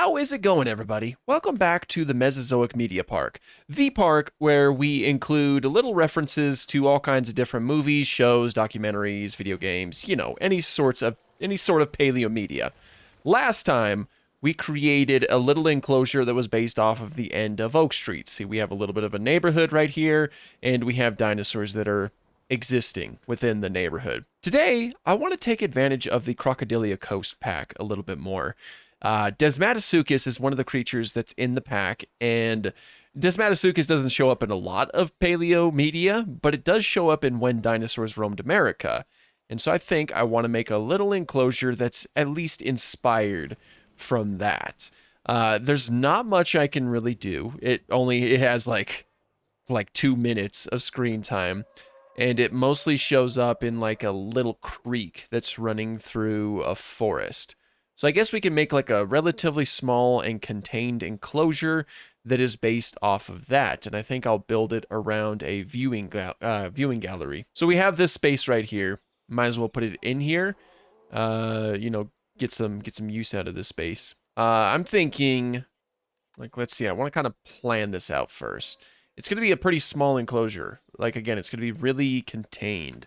How is it going, everybody? Welcome back to the Mesozoic Media Park, the park where we include little references to all kinds of different movies, shows, documentaries, video games, any sort of paleo media. Last time, we created a little enclosure that was based off of the end of Oak Street. See, we have a little bit of a neighborhood right here, and we have dinosaurs that are existing within the neighborhood. Today, I want to take advantage of the Crocodilia Coast pack a little bit more. Desmatosuchus is one of the creatures that's in the pack, and Desmatosuchus doesn't show up in a lot of paleo media, but it does show up in When Dinosaurs Roamed America. And so I think I want to make a little enclosure that's at least inspired from that. There's not much I can really do. It has like 2 minutes of screen time, and it mostly shows up in like a little creek that's running through a forest. So I guess we can make like a relatively small and contained enclosure that is based off of that. And I think I'll build it around a viewing gallery. So we have this space right here. Might as well put it in here. Get some use out of this space. I'm thinking, let's see. I want to kind of plan this out first. It's going to be a pretty small enclosure. Again, it's going to be really contained.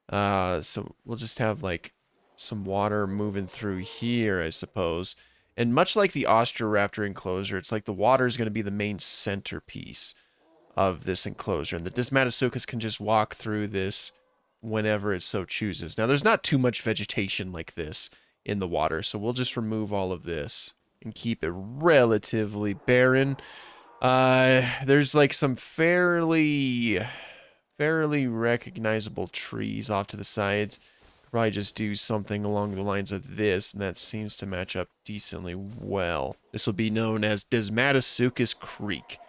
So we'll just have some water moving through here, I suppose. And much like the Osteoraptor enclosure, it's like the water is going to be the main centerpiece of this enclosure. And the Desmatosuchus can just walk through this whenever it so chooses. Now, there's not too much vegetation like this in the water, so we'll just remove all of this and keep it relatively barren. There's some fairly recognizable trees off to the sides. Probably just do something along the lines of this, and that seems to match up decently well. This will be known as Desmatosuchus Creek.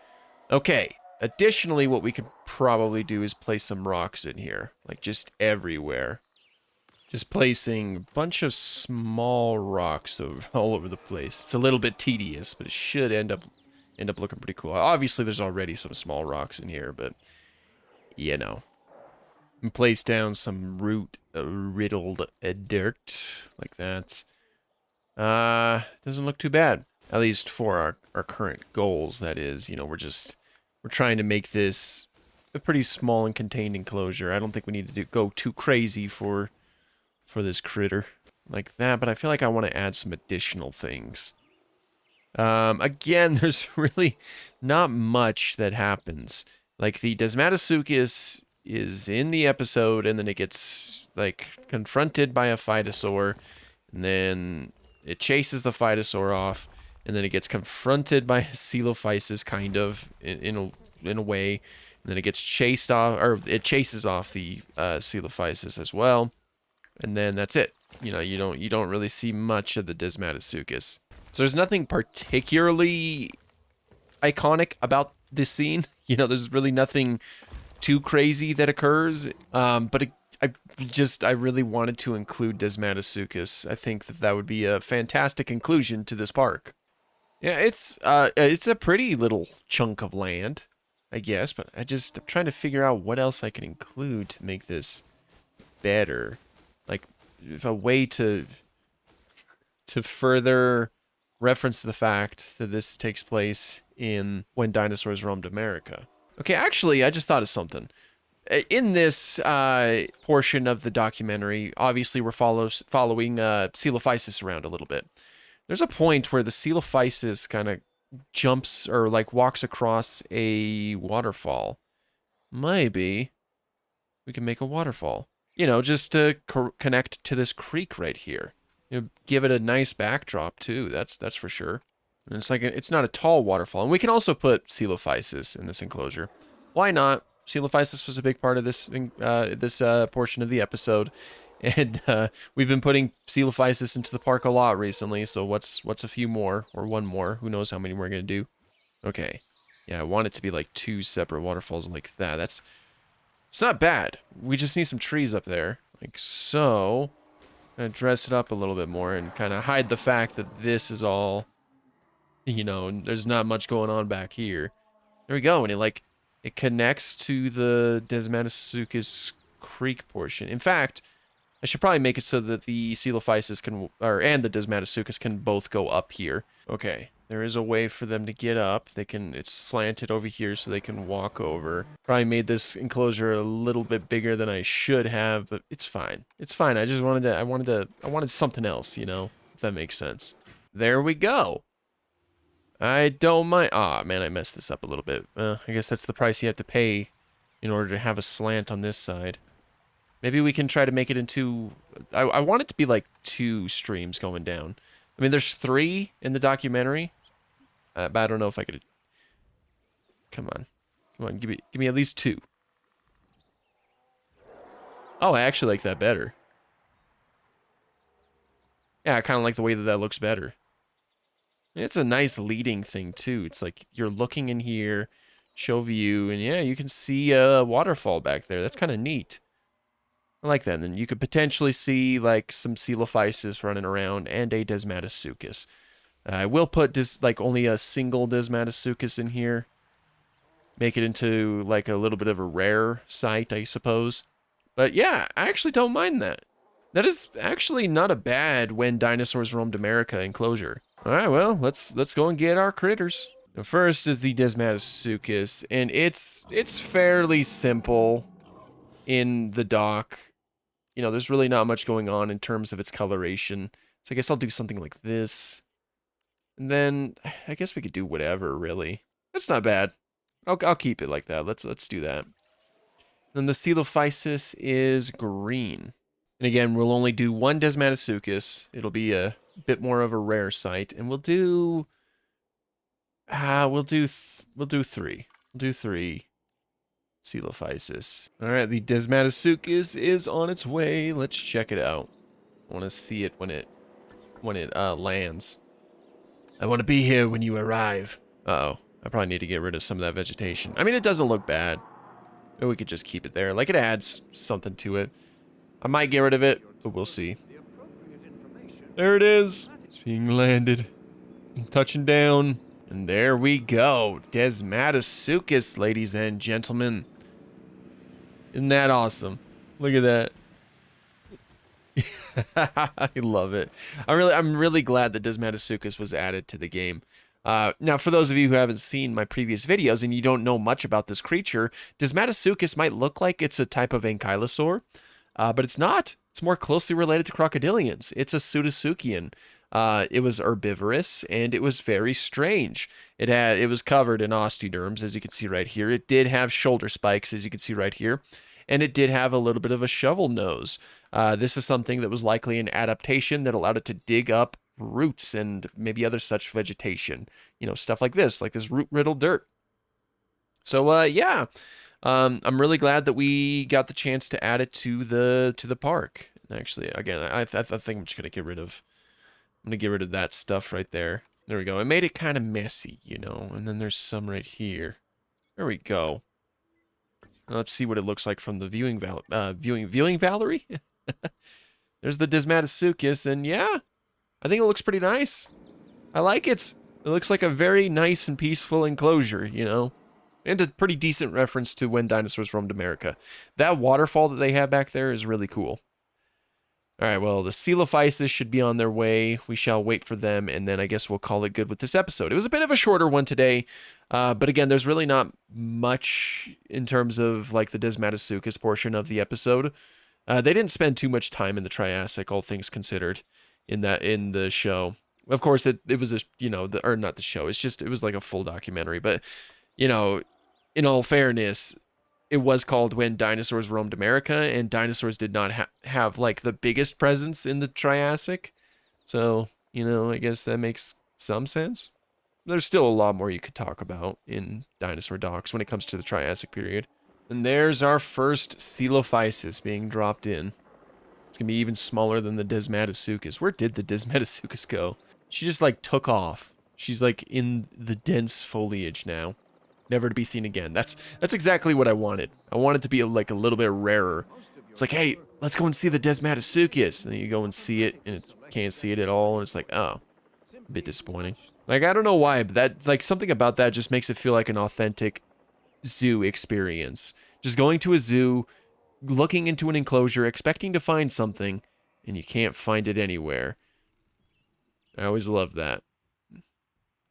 Okay, additionally, what we could probably do is place some rocks in here, just everywhere. Just placing a bunch of small rocks all over the place. It's a little bit tedious, but it should end up looking pretty cool. Obviously, there's already some small rocks in here, but and place down some riddled dirt like that. Doesn't look too bad, at least for our current goals. That is, we're trying to make this a pretty small and contained enclosure. I don't think we need to go too crazy for this critter like that, but I feel like I want to add some additional things. Again, there's really not much that happens. The Desmatosuchus is in the episode, and then it gets confronted by a phytosaur, and then it chases the phytosaur off, and then it gets confronted by a coelophysis, kind of in a way, and then it gets chased off, or it chases off the coelophysis as well, and then that's it. You don't really see much of the Desmatosuchus. So there's nothing particularly iconic about this scene. There's really nothing too crazy that occurs, but I really wanted to include Desmatosuchus. I think that would be a fantastic inclusion to this park. Yeah, it's a pretty little chunk of land, I guess, but I'm trying to figure out what else I can include to make this better, a way to further reference the fact that this takes place in When Dinosaurs Roamed America. Okay, actually, I just thought of something. In this portion of the documentary, obviously we're following coelophysis around a little bit. There's a point where the coelophysis kind of jumps or walks across a waterfall. Maybe we can make a waterfall. Just to connect to this creek right here. Give it a nice backdrop too. That's for sure. And it's not a tall waterfall. And we can also put coelophysis in this enclosure. Why not? Coelophysis was a big part of this portion of the episode. And we've been putting coelophysis into the park a lot recently. So what's a few more? Or one more? Who knows how many we're going to do? Okay. Yeah, I want it to be 2 separate waterfalls like that. It's not bad. We just need some trees up there. So. Gonna dress it up a little bit more and kind of hide the fact that this is all, there's not much going on back here. There we go, and it connects to the Desmatosuchus Creek portion. In fact, I should probably make it so that the Coelophysis and the Desmatasuchus can both go up here. Okay, there is a way for them to get up. It's slanted over here so they can walk over. Probably made this enclosure a little bit bigger than I should have, but it's fine. It's fine. I just I wanted something else, you know, if that makes sense. There we go. I don't mind. Ah, man, I messed this up a little bit. I guess that's the price you have to pay in order to have a slant on this side. Maybe we can try to make it into... I want it to be like 2 streams going down. I mean, there's 3 in the documentary, but I don't know if I could... Come on, give me at least 2. Oh, I actually like that better. Yeah, I kind of like the way that looks better. It's a nice leading thing, too. It's like you're looking in here, show view, and yeah, you can see a waterfall back there. That's kind of neat. I like that. And then you could potentially see, like, some Coelophysis running around and a Desmatasuchus. I will put, only a single Desmatasuchus in here. Make it into, like, a little bit of a rare sight, I suppose. But yeah, I actually don't mind that. That is actually not a bad When Dinosaurs Roamed America enclosure. Alright, well, let's go and get our critters. Now, first is the Desmatasuchus, and it's fairly simple in the dock. You know, there's really not much going on in terms of its coloration. So I guess I'll do something like this. And then I guess we could do whatever, really. That's not bad. I'll keep it like that. Let's do that. Then the Coelophysis is green. And again, we'll only do 1 Desmatasuchus. It'll be a bit more of a rare sight, and we'll do 3. We'll do 3 Coelophysis. All right, the Desmatasuchus is on its way. Let's check it out. I want to see it when it lands. I want to be here when you arrive. Uh-oh, I probably need to get rid of some of that vegetation. I mean, it doesn't look bad. Or we could just keep it there. Like, it adds something to it. I might get rid of it, but we'll see. There it is. It's being landed. It's touching down. And there we go. Desmatasuchus, ladies and gentlemen. Isn't that awesome? Look at that. I love it. I'm really glad that Desmatasuchus was added to the game. Now, for those of you who haven't seen my previous videos and you don't know much about this creature, Desmatasuchus might look like it's a type of ankylosaur, but it's not. It's more closely related to crocodilians. It's a pseudotsuchian. It was herbivorous, and it was very strange. It was covered in osteoderms, as you can see right here. It did have shoulder spikes, as you can see right here, and it did have a little bit of a shovel nose. This is something that was likely an adaptation that allowed it to dig up roots and maybe other such vegetation. You know, stuff like this root-riddled dirt. So, yeah. I'm really glad that we got the chance to add it to the park. Actually, again, I think I'm just gonna get rid of that stuff right there. There we go. I made it kind of messy, you know. And then there's some right here. There we go. Now let's see what it looks like from the viewing Valerie. There's the Desmatasuchus, and yeah, I think it looks pretty nice. I like it. It looks like a very nice and peaceful enclosure, you know. And a pretty decent reference to When Dinosaurs Roamed America. That waterfall that they have back there is really cool. Alright, well, the Coelophysis should be on their way. We shall wait for them, and then I guess we'll call it good with this episode. It was a bit of a shorter one today, but again, there's really not much in terms of, like, the Desmatasuchus portion of the episode. They didn't spend too much time in the Triassic, all things considered, in the show. Of course, it was a, you know, or not the show, it was like a full documentary, but, you know, in all fairness, it was called When Dinosaurs Roamed America, and dinosaurs did not have, like, the biggest presence in the Triassic. So, you know, I guess that makes some sense. There's still a lot more you could talk about in dinosaur docs when it comes to the Triassic period. And there's our first Coelophysis being dropped in. It's gonna be even smaller than the Desmatasuchus. Where did the Desmatasuchus go? She just, like, took off. She's, like, in the dense foliage now. Never to be seen again. That's exactly what I wanted. I wanted to be like a little bit rarer. It's like, hey, let's go and see the Desmatasuchus. And then you go and see it, and it can't see it at all. And it's like, oh, a bit disappointing. Like, I don't know why, but that, like, something about that just makes it feel like an authentic zoo experience. Just going to a zoo, looking into an enclosure, expecting to find something, and you can't find it anywhere. I always love that.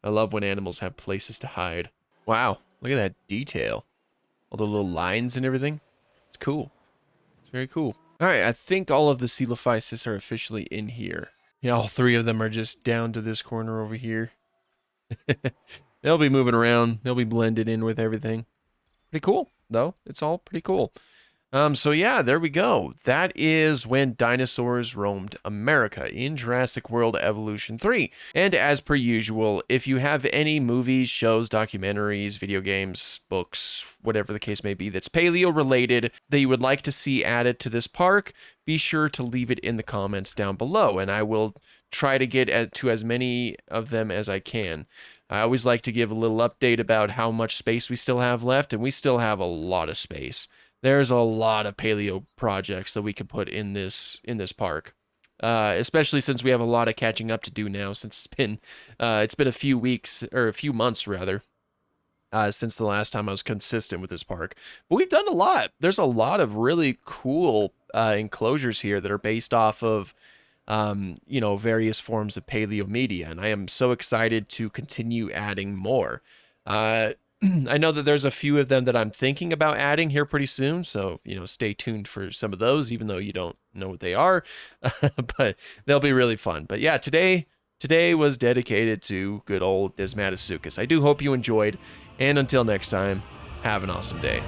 I love when animals have places to hide. Wow, look at that detail. All the little lines and everything. It's cool. It's very cool. All right, I think all of the Coelophysis are officially in here. Yeah, all three of them are just down to this corner over here. They'll be moving around. They'll be blended in with everything. Pretty cool, though. It's all pretty cool. So yeah, there we go. That is when dinosaurs roamed America in Jurassic World Evolution 3. And as per usual, if you have any movies, shows, documentaries, video games, books, whatever the case may be that's paleo related that you would like to see added to this park, be sure to leave it in the comments down below, and I will try to get to as many of them as I can. I always like to give a little update about how much space we still have left, and we still have a lot of space. There's a lot of paleo projects that we could put in this park, especially since we have a lot of catching up to do now. Since it's been a few weeks or a few months rather, since the last time I was consistent with this park. But we've done a lot. There's a lot of really cool enclosures here that are based off of various forms of paleo media, and I am so excited to continue adding more. I know that there's a few of them that I'm thinking about adding here pretty soon, so, stay tuned for some of those, even though you don't know what they are, but they'll be really fun. But yeah, today was dedicated to good old Desmatosuchus. I do hope you enjoyed, and until next time, have an awesome day.